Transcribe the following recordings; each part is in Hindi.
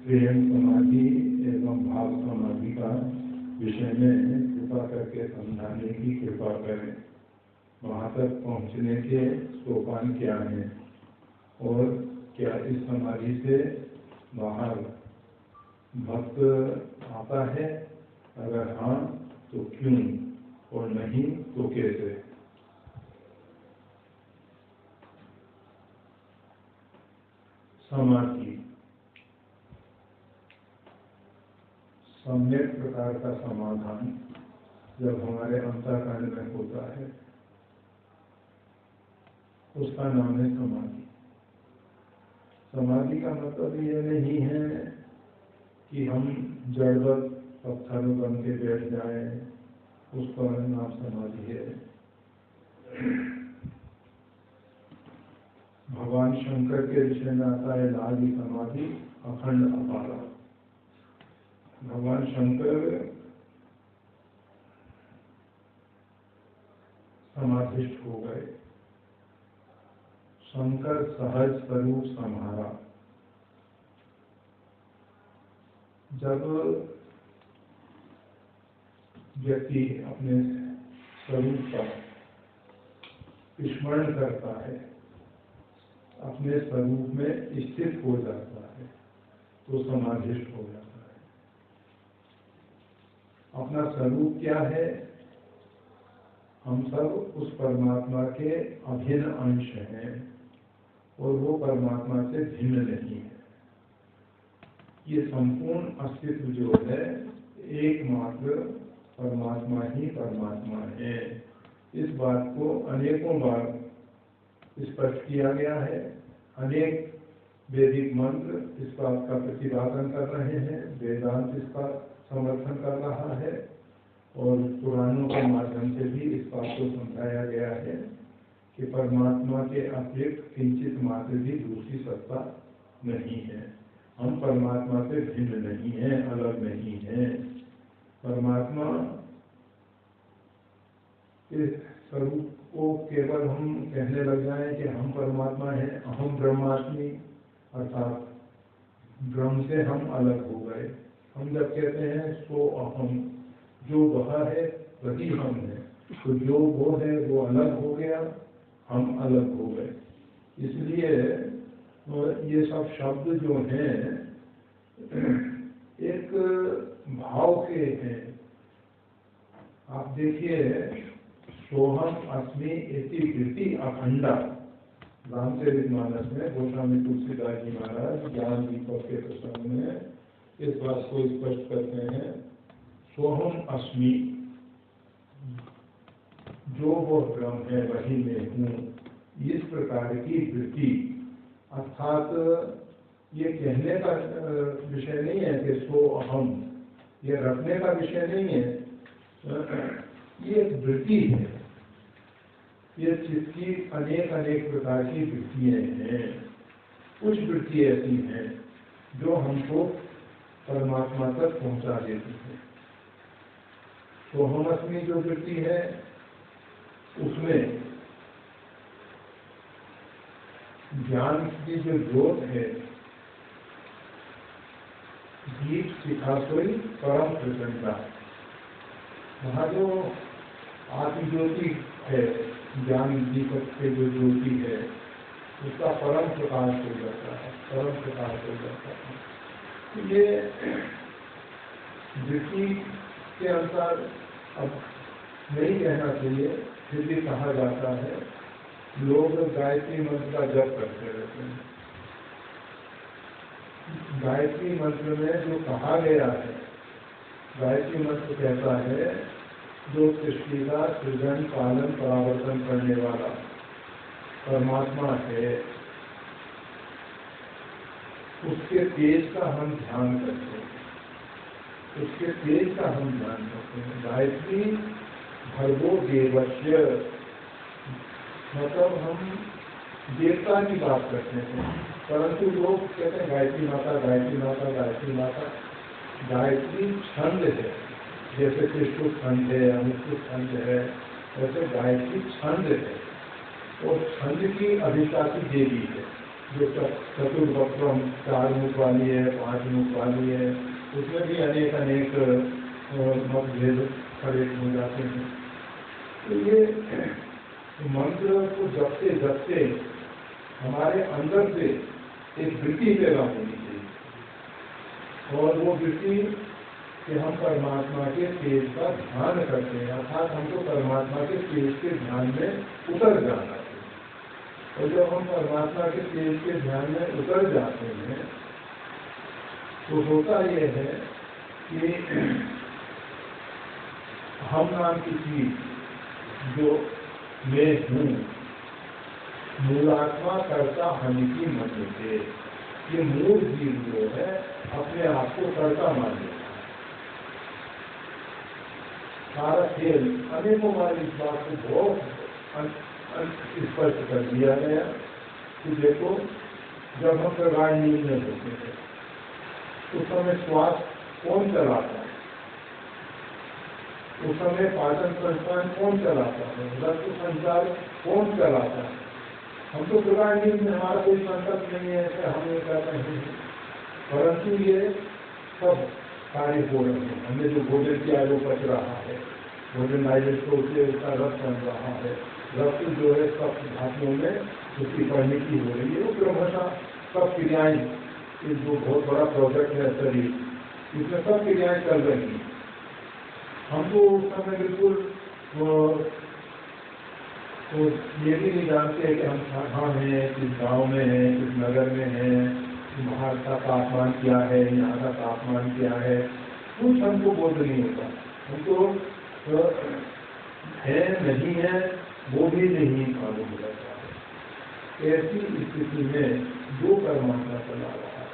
प्रेम समाधि एवं भाव समाधि का विषय में कृपा करके समझाने की कृपा करें। वहाँ तक पहुँचने के सोपान क्या हैं और क्या इस समाधि से बाहर भक्त आता है? अगर हाँ तो क्यों और नहीं तो कैसे? समाधि सम्यक प्रकार का समाधान जब हमारे अंतःकरण में होता है उसका नाम है समाधि। समाधि का मतलब ये नहीं है कि हम जड़वत पत्थर बन के बैठ जाएं, उसका नाम समाधि है। भगवान शंकर के विषय में आता है लागी समाधि अखंड अपारा। भगवान शंकर समाधिष्ठ हो गए। शंकर सहज स्वरूप संहारा। जब व्यक्ति अपने स्वरूप का स्मरण करता है, अपने स्वरूप में स्थित हो जाता है तो समाधिष्ठ हो जाता है। अपना स्वरूप क्या है? हम सब उस परमात्मा के अभिन्न अंश हैं और वो परमात्मा से भिन्न नहीं है। ये संपूर्ण अस्तित्व जो है एकमात्र परमात्मा ही परमात्मा है। इस बात को अनेकों बार स्पष्ट किया गया है। अनेक वैदिक मंत्र इस बात का प्रतिपादन कर रहे हैं, वेदांत इसका समर्थन कर रहा है और पुराणों के माध्यम से भी इस बात को समझाया गया है कि परमात्मा के अतिरिक्त किंचित मात्र भी दूसरी सत्ता नहीं है। हम परमात्मा से भिन्न नहीं हैं, अलग नहीं हैं। परमात्मा इस स्वरूप को केवल हम कहने लग जाएं कि हम परमात्मा हैं, अहम ब्रह्मास्मि, अर्थात ब्रह्म से हम अलग हो गए। हम जब कहते हैं सो अहम, जो वह है वही हम है, तो जो वो है वो अलग हो गया, हम अलग हो गए। इसलिए ये सब शब्द जो हैं एक भाव के हैं। आप देखिए, सोहम अस्मि इति वृत्ति अखंडा, रामचरितमानस में गोस्वामी तुलसीदास जी महाराज ज्ञान दीपक के प्रसंग में इस बात को स्पष्ट करते हैं। सोहम अस्मि, जो वो ब्रह्म है वही मैं हूँ, इस प्रकार की वृत्ति, अर्थात ये कहने का विषय नहीं है कि सो अहम, ये रखने का विषय नहीं है। ये एक वृत्ति है। ये चित्त की अनेक अनेक प्रकार की वृत्तियां हैं। कुछ वृत्ति ऐसी हैं जो हमको परमात्मा तक पहुंचा देती है। तो हम अपनी जो वृत्ति है उसमें ज्ञान की जो ज्योत है, दीप शिखा सोई परम प्रचंडा, वहाँ जो आत्मज्योति है, ज्ञान दीपक के जो ज्योति है उसका परम प्रकाश हो जाता है, परम प्रकाश हो जाता है। ये वृत्ति के अनुसार अब नहीं कहना चाहिए, फिर भी कहा जाता है। लोग गायत्री मंत्र का जप करते रहते हैं। गायत्री मंत्र में जो कहा गया है, गायत्री मंत्र कहता है जो सृष्टि का सृजन पालन परावर्तन करने वाला परमात्मा है, उसके तेज का हम ध्यान करते हैं, उसके तेज का हम ध्यान करते हैं। गायत्री भर्गो देवस्य, मतलब हम देवता की बात करते हैं, परंतु लोग कहते हैं गायत्री माता, गायत्री माता, गायत्री माता। गायत्री छंद है, जैसे कृष्ण छंद है, अनुष्ठ छंद है, वैसे गायत्री छंद है और छंद की अधिष्ठात्री देवी है, जो चतुर्वक्त्रम 4 मुख वाली है, 5 मुख वाली है। उसमें भी अनेक अनेक मतभेद खड़े हो जाते हैं। तो ये मंत्र को जपते जपते हमारे अंदर से एक वृत्ति पैदा होनी चाहिए, और वो वृत्ति कि हम परमात्मा के तेज का ध्यान करते हैं, अर्थात हमको परमात्मा के तेज के ध्यान में उतर जाना है। और जब हम परमात्मा के तेज के ध्यान में उतर जाते हैं तो होता यह है कि हम नाम की चीज जो मैं हूँ, मूलात्मा कर्ता हनि की मध्य से, ये मूल जीव जो है अपने आप को कर्ता मान लेता है। सारा खेल अनेकों बार इस बात को बहुत स्पष्ट कर दिया गया कि देखो, जब हम प्रगाढ़ नींद में होते हैं उस समय श्वास कौन चलाता है, उस समय पाचन संस्थान कौन चलाता है, रक्त संचार कौन चलाता है। हम तो प्रगाढ़ नींद में, हमारा कोई संकल्प नहीं है कि हम ये करते हैं, परंतु ये सब कार्य हो रहे हैं। हमने जो भोजन किया वो पच रहा है, भोजन डाइजेस्ट होकर उसका रक्त बन रहा है, रक्त जो है सब धातुओं में उसकी परिणति हो रही है। वो क्रमशः सब क्रियाएं, जो बहुत बड़ा प्रोजेक्ट है शरीर, इसमें सब क्रियाएं चल रही हैं। हमको उस समय बिल्कुल तो ये भी नहीं जानते कि हम कहाँ हैं, किस गांव में हैं, किस नगर में हैं, बाहर का तापमान क्या है, यहाँ का तापमान क्या है, कुछ हमको बोध नहीं होता। हमको है नहीं है वो भी नहीं मालूम होता है। ऐसी स्थिति में जो परमात्मा चला रहा है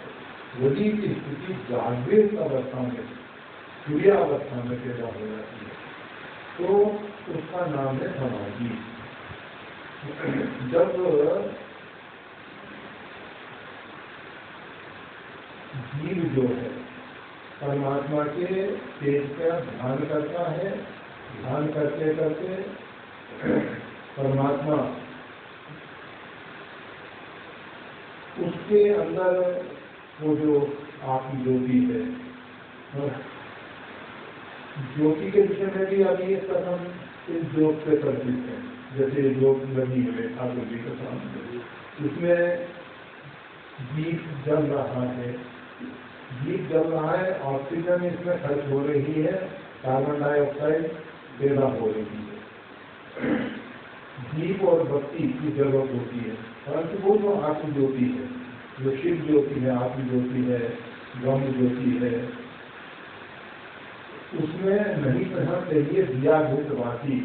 वही की स्थिति जागृत अवस्था में, सूर्यावस्था में पैदा हो जाती है, तो उसका नाम है समाधि। जब जीव जो है परमात्मा के तेज का ध्यान करता है, ध्यान करते करते परमात्मा उसके अंदर वो जो आत्म ज्योति है, ज्योति के विषय में भी अभी इस कथन इस योग से परिचित है। जैसे योग लगी है ठाकुर जी के सामने, इसमें दीप जल रहा है, दीप जल रहा है, ऑक्सीजन इसमें खर्च हो रही है, कार्बन डाइऑक्साइड पैदा हो रही है। दीप और बत्ती की जरूरत होती है, परंतु वो जो आत्म ज्योति है, जो शिव ज्योति है, आत्म ज्योति है, ब्रह्म ज्योति है, उसमें नहीं कहना चाहिए दिया भूतवासी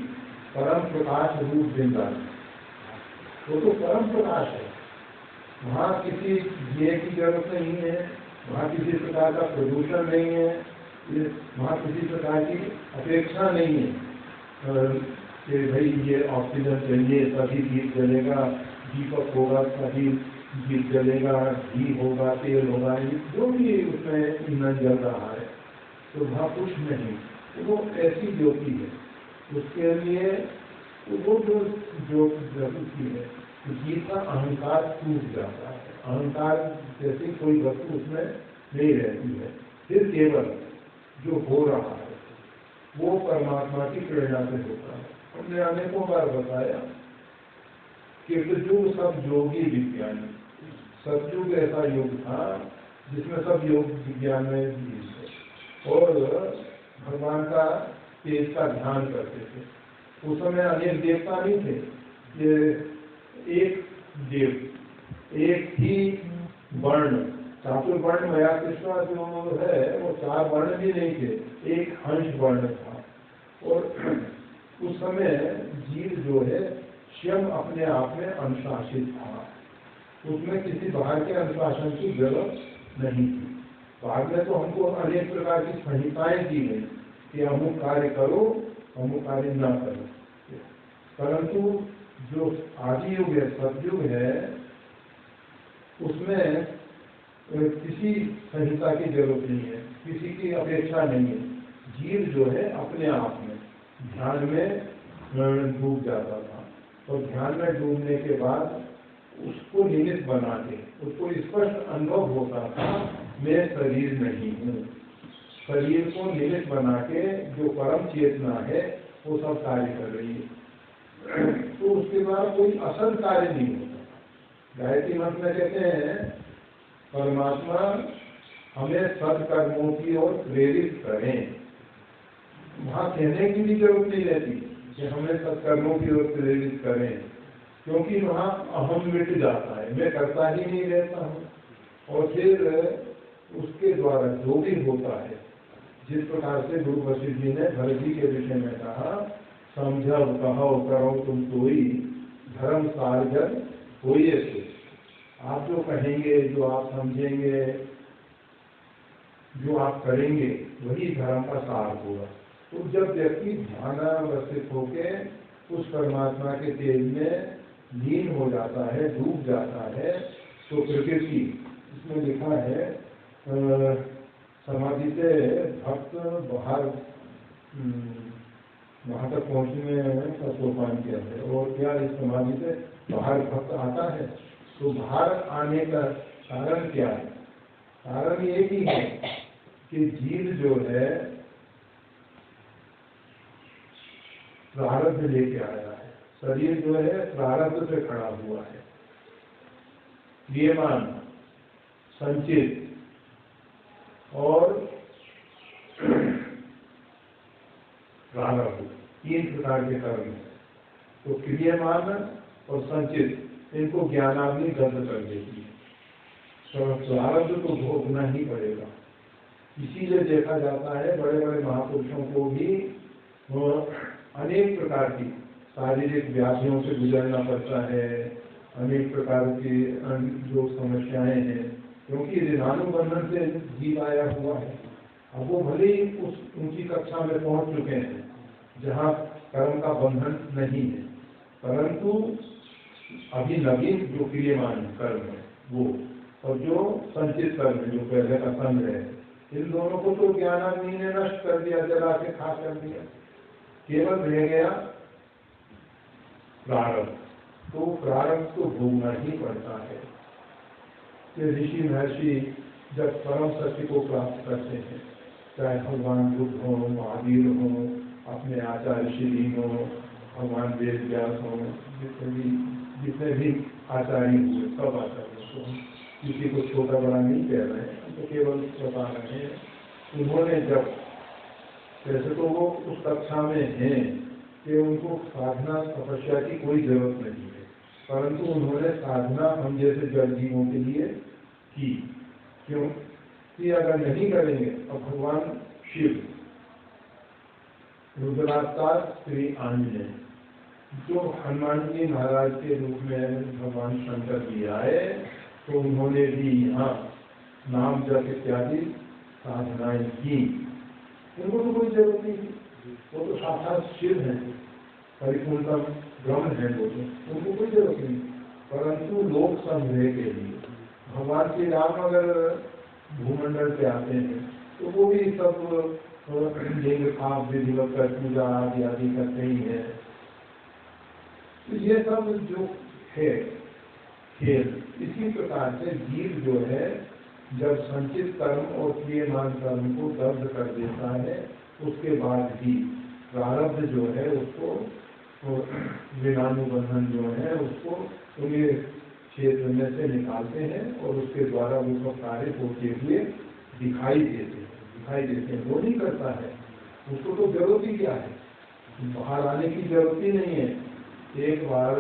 परम प्रकाश रूप जिंदान। वो तो परम प्रकाश है, वहाँ किसी दिए की जरूरत नहीं है, वहाँ किसी प्रकार का प्रदूषण नहीं है, वहाँ किसी प्रकार की अपेक्षा नहीं है कि भाई ये ऑक्सीजन चाहिए तभी दीप जलेगा, दीपक होगा तभी दीप जलेगा, घी होगा, तेल होगा, जो भी उसमें ईंधन जल रहा है, तो वहाँ कुछ नहीं। तो वो ऐसी ज्योति है, उसके लिए वो जो ज्योति है, जीव का अहंकार टूट जाता है, अहंकार जैसी कोई वस्तु उसमें नहीं रहती है। फिर केवल जो हो रहा है वो परमात्मा की प्रेरणा से होता है। हमने अनेकों बार बताया कि सतयुग सब योगी विज्ञानी, सतयुग ऐसा युग था जिसमें सब योग विज्ञान में भी है और भगवान का तेज का ध्यान करते थे। उस समय अनेक देवता नहीं थे, ये एक देव, एक ही वर्ण, चातुर्वर्ण मया कृष्णा जो है वो 4 वर्ण भी नहीं थे, एक हंस वर्ण था। और उस समय जीव जो है स्वयं अपने आप में अनुशासित था, उसमें किसी बाहर के अनुशासन की जरूरत नहीं थी। बाद में तो हमको अनेक प्रकार की संहिताएं दी गई कि अमुक कार्य करो, अमुक कार्य न करो, परंतु जो आदि युग है, सतयुग है, उसमें किसी संहिता की जरूरत नहीं है, किसी की अपेक्षा नहीं है। जीव जो है अपने आप में ध्यान में डूब जाता था, और ध्यान में डूबने के बाद उसको निमित्त बना के उसको स्पष्ट अनुभव होता था, मैं शरीर नहीं हूँ। शरीर को निमित्त बना के जो परम चेतना है वो सब कार्य कर रही है, तो उसके द्वारा कोई असल कार्य नहीं होता। गायत्री मंत्र में कहते हैं परमात्मा हमें सत्कर्मों की ओर प्रेरित करें। वहाँ कहने की भी जरूरत नहीं रहती कि हमें सत्कर्मों की ओर प्रेरित करें, क्योंकि वहाँ अहम मिट जाता है, मैं करता ही नहीं रहता हूँ। और फिर उसके द्वारा जो भी होता है, जिस प्रकार से गुरु वशिष्ठ जी ने भरत जी के विषय में कहा, समझो कहो करो तुम कोई धर्म सार्जन होइए से। आप जो कहेंगे, जो आप समझेंगे, जो आप करेंगे, वही धर्म का सार होगा। तो जब व्यक्ति ध्यानावस्थित होकर उस परमात्मा के तेज में लीन हो जाता है, डूब जाता है, तो प्रकृति, इसमें लिखा है समाधि से भक्त बाहर वहां तक पहुंचने का सोपान किया है। और क्या इस समाधि से बाहर भक्त आता है? तो बाहर आने का कारण क्या है? कारण एक ही है कि जीव जो है प्रारब्ध लेके आया है, शरीर जो है प्रारब्ध से खड़ा हुआ है, क्रियमान, संचित और प्रारब्ध, तीन प्रकार के कर्म है। तो क्रियमान और संचित इनको ज्ञानाग्नि दग्ध कर देती है, तो प्रारब्ध तो भोगना ही पड़ेगा। इसीलिए देखा जाता है बड़े बड़े महापुरुषों को भी अनेक प्रकार की शारीरिक व्याधियों से गुजरना पड़ता है, अनेक प्रकार की जो समस्याएं हैं, क्योंकि ऋणानुबंधन से जीव आया हुआ है। अब वो भले ही उस ऊंची कक्षा में पहुंच चुके हैं जहाँ कर्म का बंधन नहीं है, परंतु अभी नवीन जो क्रियमान कर्म है वो, और जो संचित कर्म है जो पहले का संग्रह है, इन दोनों को तो ज्ञानाग्नि ने नष्ट कर दिया, जला के खा कर दिया। केवल रह गया प्रारब्ध, तो प्रारब्ध को भोगना ही पड़ता है। कि ऋषि महर्षि जब परम सत्य को प्राप्त करते हैं, चाहे भगवान बुद्ध हो, महावीर हो, अपने आचार्य श्री हो, भगवान वेद व्यास हो, जितने भी आचार्य हुए, सब आचार्य को, किसी को छोटा बड़ा नहीं कह रहे हैं, हम तो केवल बता रहे हैं। उन्होंने जब, वैसे तो वो उस कक्षा में हैं कि उनको साधना तपस्या की कोई जरूरत नहीं है, परंतु उन्होंने साधना हम जैसे जल जीवों के लिए की। क्यों कि अगर नहीं करेंगे तो भगवान शिव, रुद्रावतार श्री आंजनेय, जो हनुमान जी महाराज के रूप में भगवान शंकर जी आए, तो उन्होंने भी यहाँ नाम जप इत्यादि साधनाएं की। उनको तो कोई जरूरत नहीं थी, वो तो साक्षात शिव है, परिपूर्णतम ब्रह्म है, वो तो उनको कोई जरूरत नहीं। परंतु लोक संग्रह के लिए भगवान श्री राम अगर भूमंडल पे आते हैं तो वो भी सब लिंग आप विधिवत कर पूजा आदि आदि करते ही है। तो ये सब जो है खेल, इसी प्रकार से जीव जो है जब संचित कर्म और क्रियमान कर्म को दग्ध कर देता है, उसके बाद ही प्रारब्ध जो है उसको, ऋणानुबंधन जो है उसको उन्हें क्षेत्र में से निकालते हैं, और उसके द्वारा वो सब कार्य होते हुए दिखाई देते हैं। वो नहीं करता है, उसको तो जरूरत ही क्या है, बाहर आने की जरूरत ही नहीं है। एक बार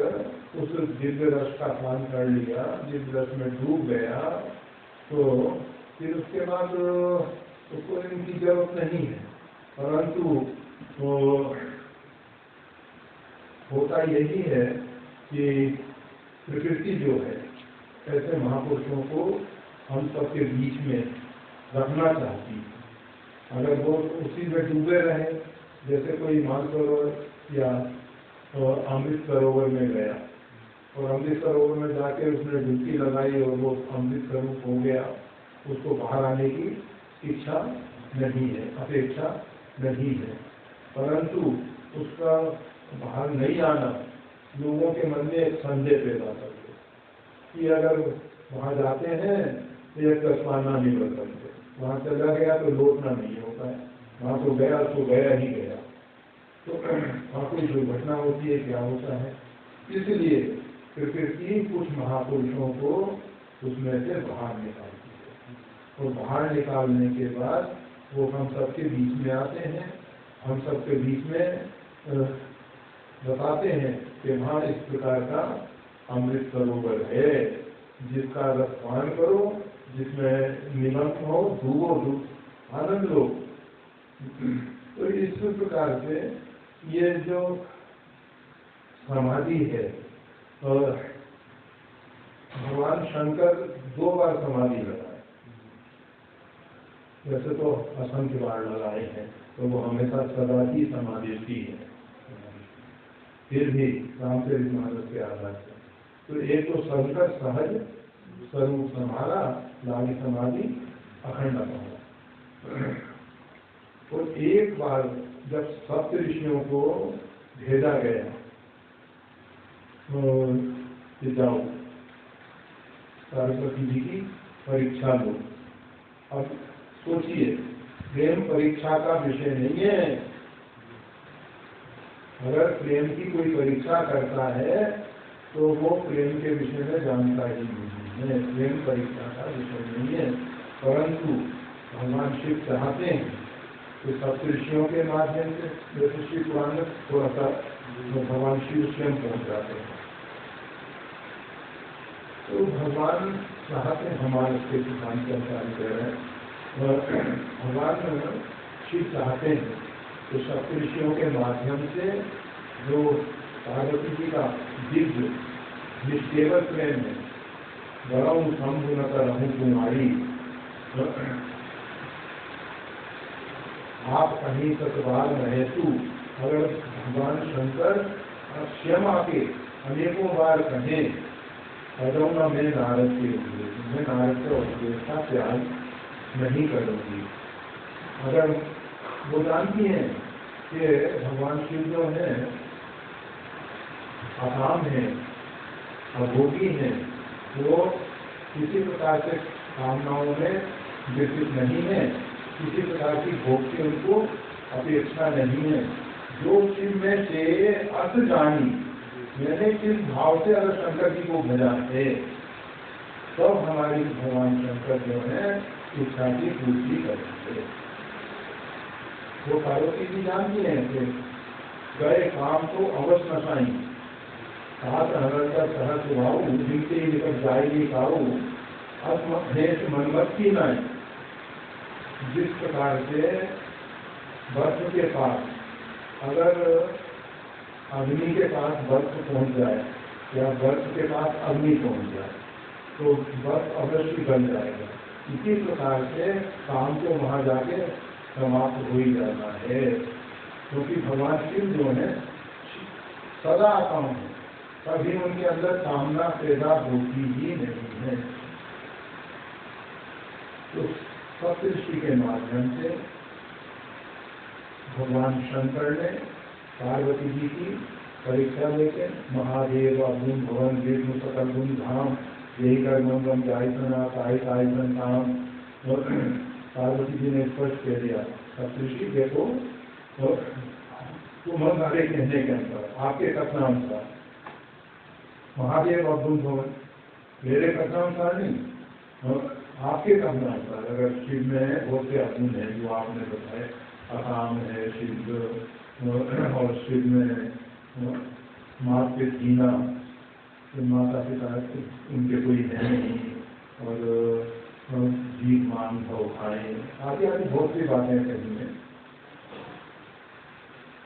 उस दिव्य रस का पान कर लिया, दिव्य रस में डूब गया, तो फिर उसके बाद उसको इनकी जरूरत नहीं है। परंतु तो होता यही है कि प्रकृति जो है ऐसे महापुरुषों को हम सबके बीच में रखना चाहती है। अगर वो उसी में डूबे रहे, जैसे कोई मानसरोवर या अमृत सरोवर में गया और अमृत सरोवर में जाके उसने डुबकी लगाई और वो अमृत स्वरूप हो गया, उसको बाहर आने की इच्छा नहीं है, अपेक्षा नहीं है, परंतु उसका बाहर नहीं आना लोगों के मन में एक संदेह पैदा कर दे कि अगर वहाँ जाते हैं तो एक दसवाना नहीं बन सकते, वहाँ चला गया तो लौटना नहीं होता है, वहाँ तो गया ही गया, तो वहाँ कोई दुर्घटना होती है, क्या होता है। इसलिए प्रकृति कुछ महापुरुषों को उसमें से बाहर निकालती है और बाहर निकालने के बाद वो हम सबके बीच में आते हैं, हम सबके बीच में बताते हैं कि वहाँ इस प्रकार का अमृत सरोवर है जिसका रस पान करो, जिसमें निमग्न हो, डूबो, आनंद लो। तो इस प्रकार से ये जो समाधि है, और भगवान शंकर 2 बार समाधि लगाए, वैसे तो असंख्य बार लगाए हैं, तो वो हमेशा सदा ही समाधि है, फिर भी रामचरितमानस के आधार से। तो एक तो शंकर सहज स्वरूप संभाला, लागी समाधि अखंड संभाला। और एक बार जब सप्त ऋषियों को भेजा गया कि जाओ सरस्वती जी की परीक्षा लो, अब सोचिए प्रेम परीक्षा का विषय नहीं है, अगर प्रेम की कोई परीक्षा करता है तो वो प्रेम के विषय में जानता ही नहीं है, प्रेम परीक्षा का विषय नहीं है, परंतु भगवान शिव चाहते हैं तो सप्त ऋषियों के माध्यम से, जैसे शिव पुराण में थोड़ा सा भगवान शिव स्वयं पहुंच जाते हैं, तो भगवान चाहते हैं हमारे से सिद्धांत जानकारी दे रहे हैं, और भगवान शिव चाहते हैं तो सप्त ऋषियों के माध्यम से जो पार्वती जी का दिव्य निष्केवल प्रेम है, बड़ाऊ शंभु न रहूं कुमारी, आप कहीं सतबार रहे तू, अगर भगवान शंकर स्वयं आके अनेकों बार कहें अदौना मैं नारद के लिए, मैं नारद का उपदेशा त्याग नहीं करूंगी। अगर वो जानती हैं कि भगवान शिव जो है अकाम है, अभोगी है, वो किसी प्रकार से कामनाओं में विकसित नहीं है, किसी प्रकार की भोग की उनको अपेक्षा नहीं है। जो शिव में से अर्थ जानी, मैंने किस भाव से अगर शंकर जी को भजा है, तब तो हमारी भगवान शंकर जो है इच्छा की पूर्ति करेंगे। वो पार्वती जी जानती हैं कि गए काम को अवश्य नशाई, सात हरण का सहज स्वभाव जिनके निकट जाएगी काऊ, अस्मेश मनमत की नाई। जिस प्रकार से बर्फ के पास अगर अग्नि के पास बर्फ पहुंच जाए या बर्फ के पास अग्नि पहुंच जाए तो बर्फ अवश्य गल जाएगा, इसी प्रकार से काम को वहां जाके समाप्त हो ही जाना है, क्योंकि भगवान शिव जो है सदा काम है, कभी उनके अंदर कामना पैदा होती ही नहीं है। तो सप्तऋषि के माध्यम से भगवान शंकर ने पार्वती जी की परीक्षा लेके महादेव अभुन भवन विष्णु सकल गुण धाम यही कर मंगम जायसना कायसन काम, और पार्वती जी ने स्पष्ट कह दिया सप्तऋषि देखो, तो तुम्हारे कहने के अनुसार, आपके कथनानुसार महादेव अभुन भवन, मेरे कथनानुसार नहीं, और आपके कथनानुसार अगर शिव में बहुत से अभुन है जो आपने बताया, अकाम है शिव, और शिव में मात के जीना, माता पिता उनके कोई है नहीं, और जीव मान भाव खाए, आदि आदि बहुत सी बातें कही हैं।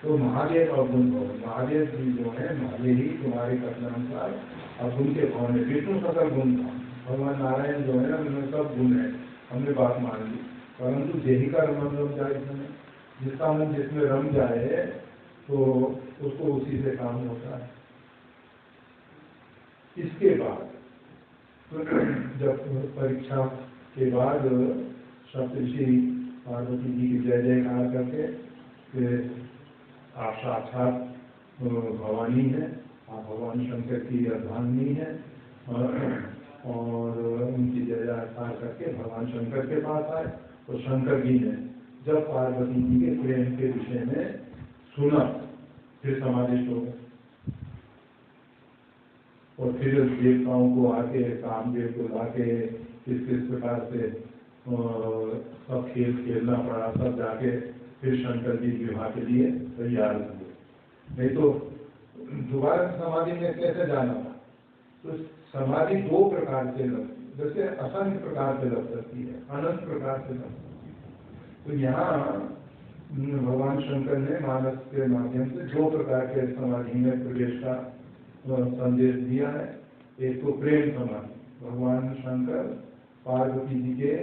तो महादेव अवगुण भवन, महादेव जी जो है महादेव ही तुम्हारे कथनानुसार अवगुण के भवन है, विष्णु सकल गुण था, भगवान नारायण जो है उनमें सब गुण है, हमने बात मान ली, परंतु देही का रमन रम जाए, इसमें जिसका मन जिसमें रम जाए तो उसको उसी से काम होता है। इसके बाद जब परीक्षा के बाद सप्तऋषि पार्वती जी की जय जयकार करके फिर आप साक्षात भवानी है, आप भगवान शंकर की अर्धांगिनी है, और उनकी जय जयकार करके भगवान शंकर के पास आए। तो शंकर जी ने जब पार्वती जी के प्रेम के विषय में सुना फिर समाधिष्ट हो गए, और फिर देवताओं को आके, कामदेव को लाके किस प्रकार से सब खेल खेलना पड़ा, सब जाके फिर शंकर जी विवाह के लिए तैयार हुए। नहीं तो दोबारा समाधि में कैसे जाना था? तो समाधि दो प्रकार से लगती, जैसे असंख्य प्रकार से लग सकती है, अनंत प्रकार से लग सकती है। तो यहाँ भगवान शंकर ने मानस के माध्यम से दो प्रकार के समाधि में प्रवेश का संदेश दिया है। एक तो प्रेम समाधि, भगवान शंकर पार्वती जी के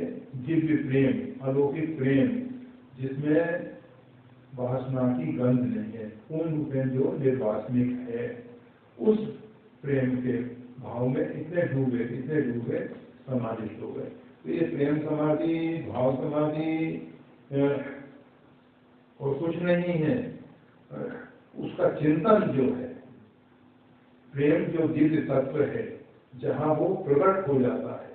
दिव्य प्रेम, अलौकिक प्रेम, जिसमें वासना की गंध नहीं है, पूर्ण रूपेण जो निर्वासनिक है, उस प्रेम के भाव में इतने डूबे समाधिष्ट हो गए। तो ये प्रेम समाधि, भाव समाधि और कुछ नहीं है, उसका चिंतन जो है, प्रेम जो दिव्य तत्व है, जहाँ वो प्रकट हो जाता है,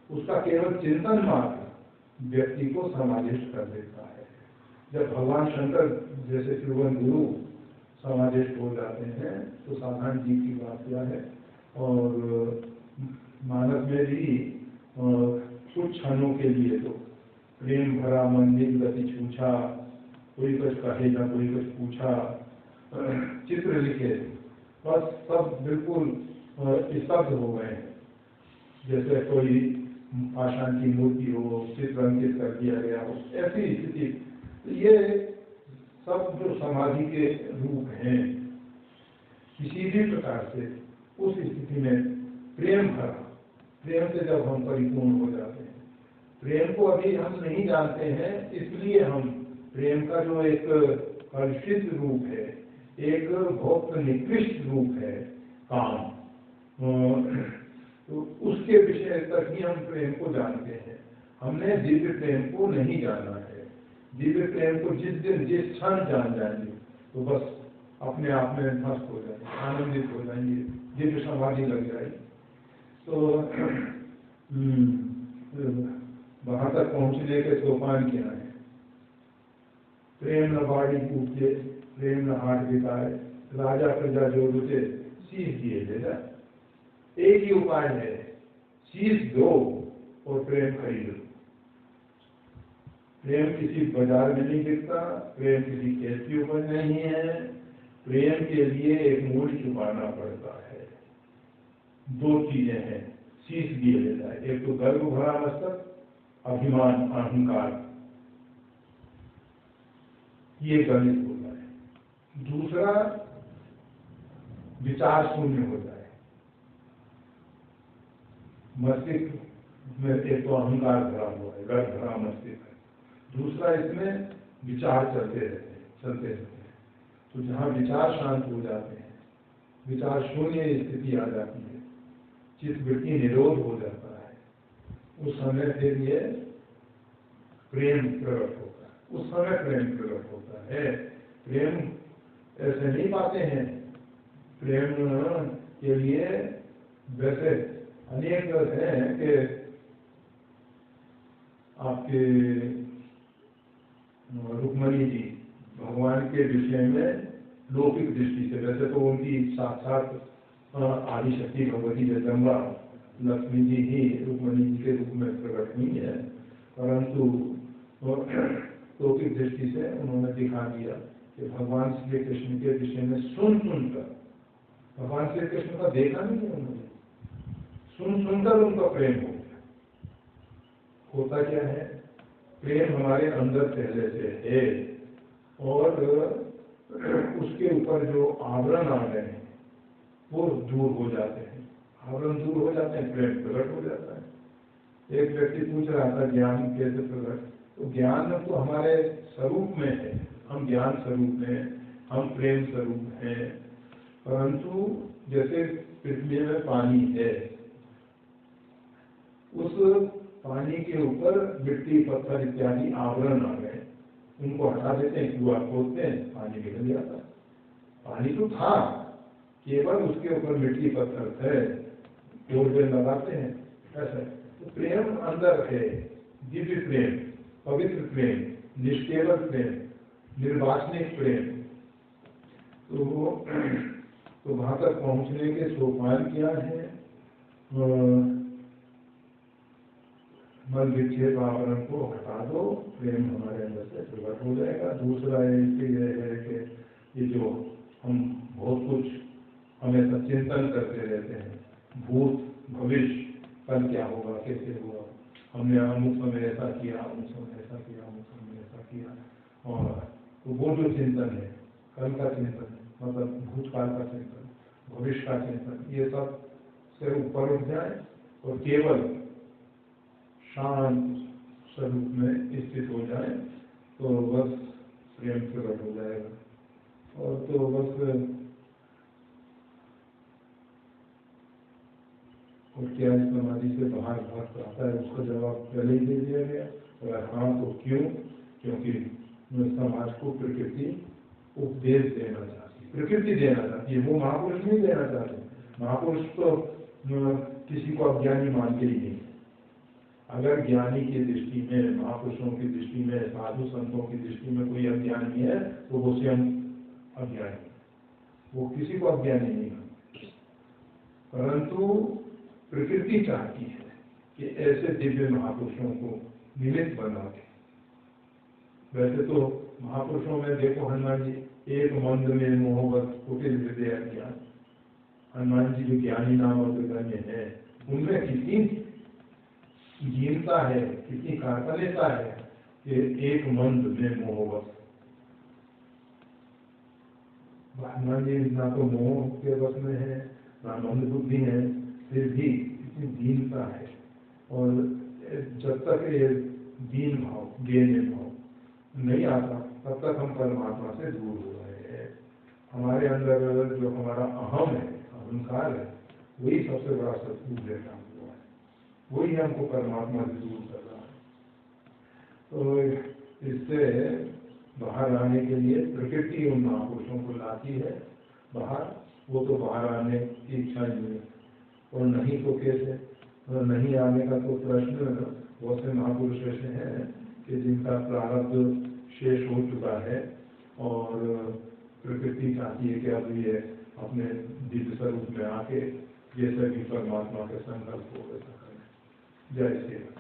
उसका केवल चिंतन मात्र व्यक्ति को समाधिष्ट कर देता है। जब भगवान शंकर जैसे त्रिभुवन गुरु समाधिष्ट हो जाते हैं तो साधारण जीव की बात क्या है। और मानस में भी कुछ क्षणों के लिए तो प्रेम भरा मंदिर गति छूछा, कोई कुछ कहे ना कोई कुछ पूछा, चित्र लिखे, बस सब बिल्कुल स्तब्ध हो गए हैं, जैसे कोई पाषाण की मूर्ति हो, चित्र अंकित कर दिया गया हो, ऐसी स्थिति। तो ये सब जो समाधि के रूप हैं, किसी भी प्रकार से उस स्थिति में प्रेम भरा, प्रेम से जब हम परिपूर्ण हो जाते हैं, प्रेम को अभी हम नहीं जानते हैं, इसलिए हम प्रेम का जो एक कलुषित रूप है, एक बहुत निकृष्ट रूप है काम, तो उसके विषय तक ही हम प्रेम को जानते हैं। हमने दिव्य प्रेम को नहीं जाना है। दिव्य प्रेम को जिस दिन जिस क्षण जान जाएंगे तो बस अपने आप में मस्त हो जाएंगे, आनंदित हो जाएंगे, दिव्य समाधि लग जाएगी। तो वहां तक पहुंचने के सोपान क्या है? प्रेम न बाड़ी पूछे, प्रेम न हाट बिकाए, राजा प्रजा जो रुचे शीश दिए ले जा। एक ही उपाय है, शीश दो और प्रेम खरीदो। प्रेम किसी बाजार में नहीं बिकता, प्रेम किसी खेत की उपज नहीं है, प्रेम के लिए एक मूल्य चुकाना पड़ता है। दो चीजें हैं, शीश दिए ले जाए, एक तो गर्व भरा मस्तक, अभिमान अहंकार, ये गणित होता है। दूसरा विचार शून्य हो जाए, मस्तिष्क में एक तो अहंकार भरा हुआ है, गर्व भरा मस्तिष्क है, दूसरा इसमें विचार चलते रहते हैं। तो जहाँ विचार शांत हो जाते हैं, विचार शून्य स्थिति आ जाती है, चित्त वृत्ति निरोध हो जाता है, उस समय फिर ये प्रेम प्रकट होता है, उस समय प्रेम प्रकट होता है। प्रेम ऐसे नहीं पाते हैं। प्रेम के लिए वैसे अनेक हैं कि आपके रुक्मणी जी भगवान के विषय में लौकिक दृष्टि से, वैसे तो उनकी साक्षात आदिशक्ति भगवती जगदम्बा लक्ष्मी जी ही रुक्मणी जी के रूप में प्रकट हुई है, परंतु लौकिक दृष्टि से उन्होंने दिखा दिया कि भगवान श्री कृष्ण के विषय में सुनकर, भगवान श्री कृष्ण का देखा नहीं है उन्होंने, सुनकर उनका प्रेम हो गया। होता क्या है, प्रेम हमारे अंदर पहले से है और उसके ऊपर जो आवरण आ गए हैं वो दूर हो जाते हैं, आवरण दूर हो जाते हैं, प्रेम प्रकट हो जाता है। एक व्यक्ति पूछ रहा था ज्ञान कैसे प्रकट, तो ज्ञान तो हमारे स्वरूप में है, हम ज्ञान स्वरूप में, हम प्रेम स्वरूप हैं। परंतु जैसे पृथ्वी में पानी है, उस पानी के ऊपर मिट्टी पत्थर इत्यादि आवरण आ गए, उनको हटा देते हैं, कुआं खोदते हैं, पानी निकल जाता है। पानी तो था, केवल उसके ऊपर मिट्टी पत्थर थे, जोर लगाते हैं ऐसा। तो प्रेम अंदर है, दिव्य प्रेम, पवित्र प्रेम, निष्केवल प्रेम, निर्वाचनिक प्रेम। तो वहां तक पहुंचने के सोपान क्या है? मन विक्षेप आवरण को हटा दो, प्रेम हमारे अंदर से प्रकट हो जाएगा। दूसरा ये है कि ये जो हम बहुत कुछ हमेशा चिंतन करते रहते हैं, भूत भविष्य, कल क्या होगा, कैसे होगा, हमने अमुक समय ऐसा किया, अमुक समय ऐसा किया, अमुक समय ऐसा किया, और तो वो जो चिंतन है, कल का चिंतन, मतलब भूतकाल का चिंतन, भविष्य का चिंतन, ये सब से ऊपर उठ जाए और केवल शांत स्वरूप में स्थित हो जाए, तो बस प्रेम प्रकट हो जाएगा। और तो बस और क्या समाधि से बाहर भक्त आता है, उसका जवाब पहले ही दे दिया गया। अगर हाँ तो क्यों? क्योंकि समाज को प्रकृति उपदेश देना चाहती, प्रकृति देना चाहती है, वो महापुरुष नहीं देना चाहते। महापुरुष तो किसी को अज्ञानी मानते ही नहीं। अगर ज्ञानी की दृष्टि में, महापुरुषों की दृष्टि में, साधु संतों की दृष्टि में कोई अज्ञानी है, तो वो स्वयं अज्ञानी, वो किसी को अज्ञानी नहीं मानते। परंतु प्रकृति चाहती है कि ऐसे दिव्य महापुरुषों को निमित्त बना के। वैसे तो महापुरुषों में देखो, हनुमान जी, एक मंद में मोहब्बत कुटिल हृदय अज्ञान, हनुमान जी जो ज्ञानी नाम और गण्य है, उनमें कितनी दीनता है, कितनी कार्पण्यता है कि एक मंद में मोहब्बत। हनुमान जी ना तो मोह के बस में है, ना मंद बुद्धि है, फिर भी इतनी दीनता है। और जब तक ये दीन भाव, ज्ञान भाव नहीं आता, तब तक हम परमात्मा से दूर हो रहे हैं। हमारे अंदर जो हमारा अहम है, अहंकार है, वही सबसे बड़ा शत्रु बैठा हुआ है, वही हमको परमात्मा से दूर कर रहा है। तो इससे बाहर आने के लिए प्रकृति उन महापुरुषों को लाती है बाहर। वो तो बाहर आने की इच्छा नहीं है, और नहीं तो कैसे? नहीं आने का तो प्रश्न, बहुत से महापुरुष ऐसे हैं कि जिनका प्रारब्ध शेष हो चुका है, और प्रकृति चाहती है कि अब ये अपने दिव्य स्वरूप में आके जैसे भी परमात्मा के संकल्प हो वैसा करें। जय श्री राम।